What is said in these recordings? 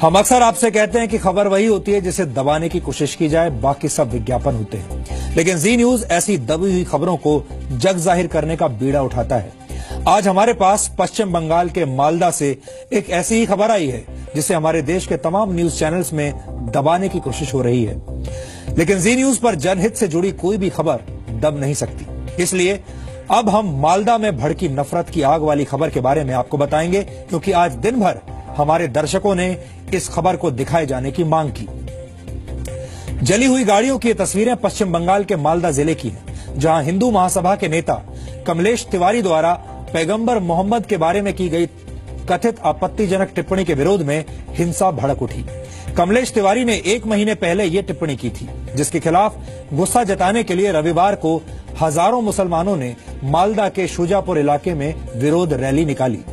हम अक्सर आपसे कहते हैं कि खबर वही होती है जिसे दबाने की कोशिश की जाए, बाकी सब विज्ञापन होते हैं। लेकिन जी न्यूज ऐसी दबी हुई खबरों को जग जाहिर करने का बीड़ा उठाता है। आज हमारे पास पश्चिम बंगाल के मालदा से एक ऐसी ही खबर आई है जिसे हमारे देश के तमाम न्यूज चैनल्स में दबाने की कोशिश हो रही है, लेकिन जी न्यूज पर जनहित से जुड़ी कोई भी खबर दब नहीं सकती। इसलिए अब हम मालदा में भड़की नफरत की आग वाली खबर के बारे में आपको बताएंगे, क्योंकि आज दिन भर हमारे दर्शकों ने इस खबर को दिखाए जाने की मांग की। जली हुई गाड़ियों की ये तस्वीरें पश्चिम बंगाल के मालदा जिले की हैं, जहां हिंदू महासभा के नेता कमलेश तिवारी द्वारा पैगंबर मोहम्मद के बारे में की गई कथित आपत्तिजनक टिप्पणी के विरोध में हिंसा भड़क उठी। कमलेश तिवारी ने 1 महीने पहले ये टिप्पणी की थी, जिसके खिलाफ गुस्सा जताने के लिए रविवार को हजारों मुसलमानों ने मालदा के शुजापुर इलाके में विरोध रैली निकाली।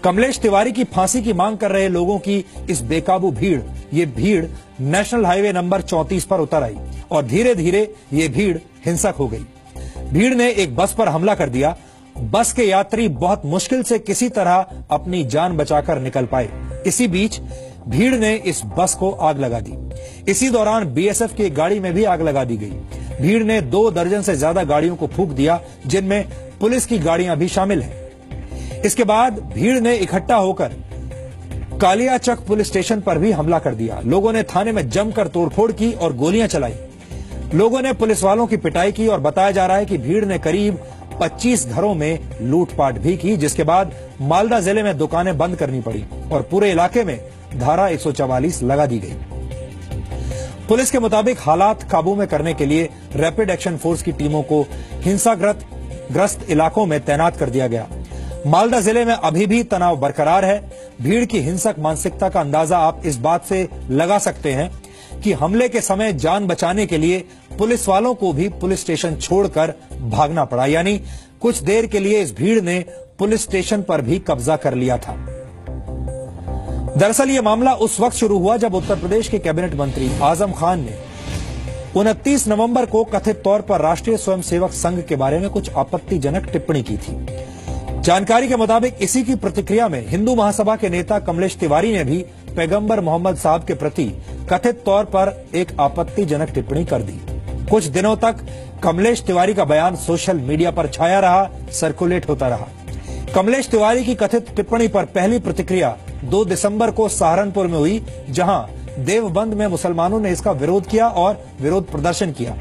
कमलेश तिवारी की फांसी की मांग कर रहे लोगों की इस बेकाबू भीड़ नेशनल हाईवे नंबर 34 पर उतर आई और धीरे धीरे ये भीड़ हिंसक हो गई। भीड़ ने एक बस पर हमला कर दिया। बस के यात्री बहुत मुश्किल से किसी तरह अपनी जान बचाकर निकल पाए। इसी बीच भीड़ ने इस बस को आग लगा दी। इसी दौरान बीएसएफ की एक गाड़ी में भी आग लगा दी गई। भीड़ ने 2 दर्जन से ज्यादा गाड़ियों को फूंक दिया, जिनमें पुलिस की गाड़ियां भी शामिल हैं। इसके बाद भीड़ ने इकट्ठा होकर कालियाचक पुलिस स्टेशन पर भी हमला कर दिया। लोगों ने थाने में जमकर तोड़फोड़ की और गोलियां चलाई। लोगों ने पुलिस वालों की पिटाई की और बताया जा रहा है कि भीड़ ने करीब 25 घरों में लूटपाट भी की, जिसके बाद मालदा जिले में दुकानें बंद करनी पड़ी और पूरे इलाके में धारा 144 लगा दी गई। पुलिस के मुताबिक हालात काबू में करने के लिए रैपिड एक्शन फोर्स की टीमों को हिंसाग्रस्त इलाकों में तैनात कर दिया गया। मालदा जिले में अभी भी तनाव बरकरार है। भीड़ की हिंसक मानसिकता का अंदाजा आप इस बात से लगा सकते हैं कि हमले के समय जान बचाने के लिए पुलिस वालों को भी पुलिस स्टेशन छोड़कर भागना पड़ा, यानी कुछ देर के लिए इस भीड़ ने पुलिस स्टेशन पर भी कब्जा कर लिया था। दरअसल यह मामला उस वक्त शुरू हुआ जब उत्तर प्रदेश के कैबिनेट मंत्री आजम खान ने 29 नवंबर को कथित तौर पर राष्ट्रीय स्वयंसेवक संघ के बारे में कुछ आपत्तिजनक टिप्पणी की थी। जानकारी के मुताबिक इसी की प्रतिक्रिया में हिंदू महासभा के नेता कमलेश तिवारी ने भी पैगंबर मोहम्मद साहब के प्रति कथित तौर पर एक आपत्तिजनक टिप्पणी कर दी। कुछ दिनों तक कमलेश तिवारी का बयान सोशल मीडिया पर छाया रहा, सर्कुलेट होता रहा। कमलेश तिवारी की कथित टिप्पणी पर पहली प्रतिक्रिया 2 दिसंबर को सहारनपुर में हुई, जहां देवबंद में मुसलमानों ने इसका विरोध किया और विरोध प्रदर्शन किया।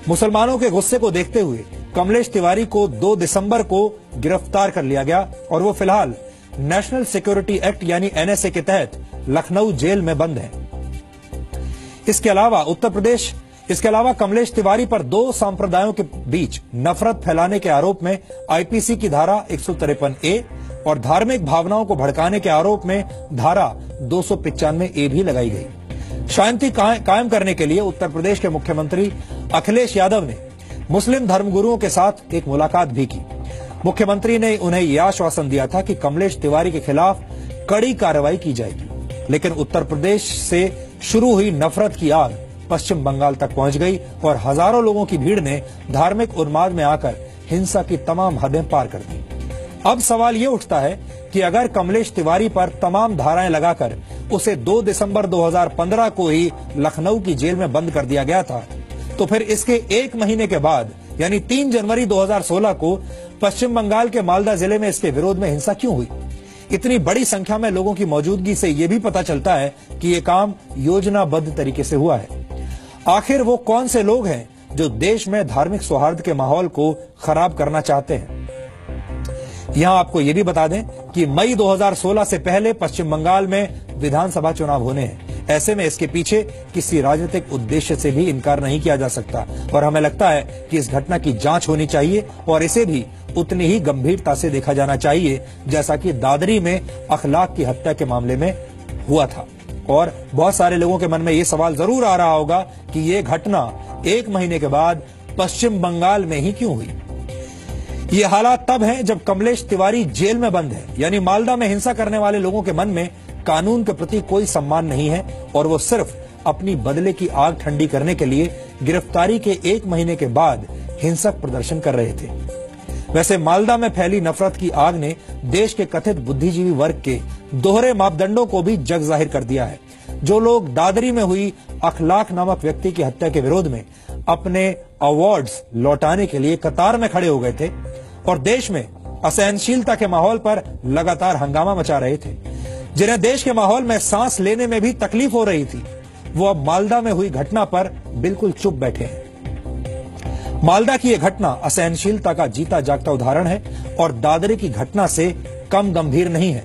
मुसलमानों के गुस्से को देखते हुए कमलेश तिवारी को 2 दिसंबर को गिरफ्तार कर लिया गया और वो फिलहाल नेशनल सिक्योरिटी एक्ट यानी एनएसए के तहत लखनऊ जेल में बंद है। इसके अलावा कमलेश तिवारी पर 2 संप्रदायों के बीच नफरत फैलाने के आरोप में आईपीसी की धारा 153A और धार्मिक भावनाओं को भड़काने के आरोप में धारा 295A भी लगाई गई। शांति कायम करने के लिए उत्तर प्रदेश के मुख्यमंत्री अखिलेश यादव ने मुस्लिम धर्मगुरुओं के साथ एक मुलाकात भी की। मुख्यमंत्री ने उन्हें यह आश्वासन दिया था कि कमलेश तिवारी के खिलाफ कड़ी कार्रवाई की जाएगी, लेकिन उत्तर प्रदेश से शुरू हुई नफरत की आग पश्चिम बंगाल तक पहुंच गई और हजारों लोगों की भीड़ ने धार्मिक उन्माद में आकर हिंसा की तमाम हदें पार कर दी। अब सवाल ये उठता है कि अगर कमलेश तिवारी पर तमाम धाराएं लगाकर उसे 2 दिसंबर 2015 को ही लखनऊ की जेल में बंद कर दिया गया था, तो फिर इसके 1 महीने के बाद यानी 3 जनवरी 2016 को पश्चिम बंगाल के मालदा जिले में इसके विरोध में हिंसा क्यों हुई? इतनी बड़ी संख्या में लोगों की मौजूदगी से यह भी पता चलता है कि यह काम योजनाबद्ध तरीके से हुआ है। आखिर वो कौन से लोग हैं जो देश में धार्मिक सौहार्द के माहौल को खराब करना चाहते हैं? यहां आपको यह भी बता दें कि मई 2016 से पहले पश्चिम बंगाल में विधानसभा चुनाव होने हैं। ऐसे में इसके पीछे किसी राजनीतिक उद्देश्य से भी इनकार नहीं किया जा सकता और हमें लगता है कि इस घटना की जांच होनी चाहिए और इसे भी उतनी ही गंभीरता से देखा जाना चाहिए जैसा कि दादरी में अखलाक की हत्या के मामले में हुआ था। और बहुत सारे लोगों के मन में ये सवाल जरूर आ रहा होगा कि ये घटना 1 महीने के बाद पश्चिम बंगाल में ही क्यों हुई। ये हालात तब हैं जब कमलेश तिवारी जेल में बंद है, यानी मालदा में हिंसा करने वाले लोगों के मन में कानून के प्रति कोई सम्मान नहीं है और वो सिर्फ अपनी बदले की आग ठंडी करने के लिए गिरफ्तारी के 1 महीने के बाद हिंसक प्रदर्शन कर रहे थे। वैसे मालदा में फैली नफरत की आग ने देश के कथित बुद्धिजीवी वर्ग के दोहरे मापदंडों को भी जग जाहिर कर दिया है। जो लोग दादरी में हुई अखलाक नामक व्यक्ति की हत्या के विरोध में अपने अवार्ड्स लौटाने के लिए कतार में खड़े हो गए थे और देश में असहनशीलता के माहौल पर लगातार हंगामा मचा रहे थे, जिन्हें देश के माहौल में सांस लेने में भी तकलीफ हो रही थी, वो अब मालदा में हुई घटना पर बिल्कुल चुप बैठे हैं। मालदा की यह घटना असहनशीलता का जीता जागता उदाहरण है और दादरी की घटना से कम गंभीर नहीं है,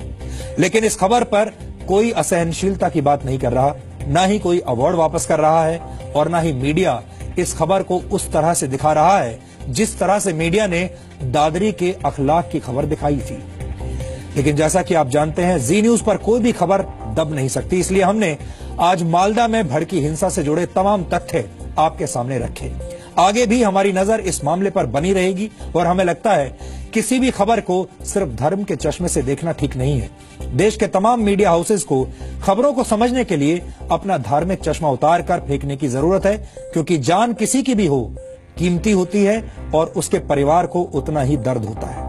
लेकिन इस खबर पर कोई असहनशीलता की बात नहीं कर रहा, ना ही कोई अवार्ड वापस कर रहा है और ना ही मीडिया इस खबर को उस तरह से दिखा रहा है जिस तरह से मीडिया ने दादरी के अखलाक की खबर दिखाई थी। लेकिन जैसा कि आप जानते हैं, जी न्यूज पर कोई भी खबर दब नहीं सकती, इसलिए हमने आज मालदा में भड़की हिंसा से जुड़े तमाम तथ्य आपके सामने रखे। आगे भी हमारी नजर इस मामले पर बनी रहेगी और हमें लगता है किसी भी खबर को सिर्फ धर्म के चश्मे से देखना ठीक नहीं है। देश के तमाम मीडिया हाउसेस को खबरों को समझने के लिए अपना धार्मिक चश्मा उतार कर फेंकने की जरूरत है, क्योंकि जान किसी की भी हो कीमती होती है और उसके परिवार को उतना ही दर्द होता है।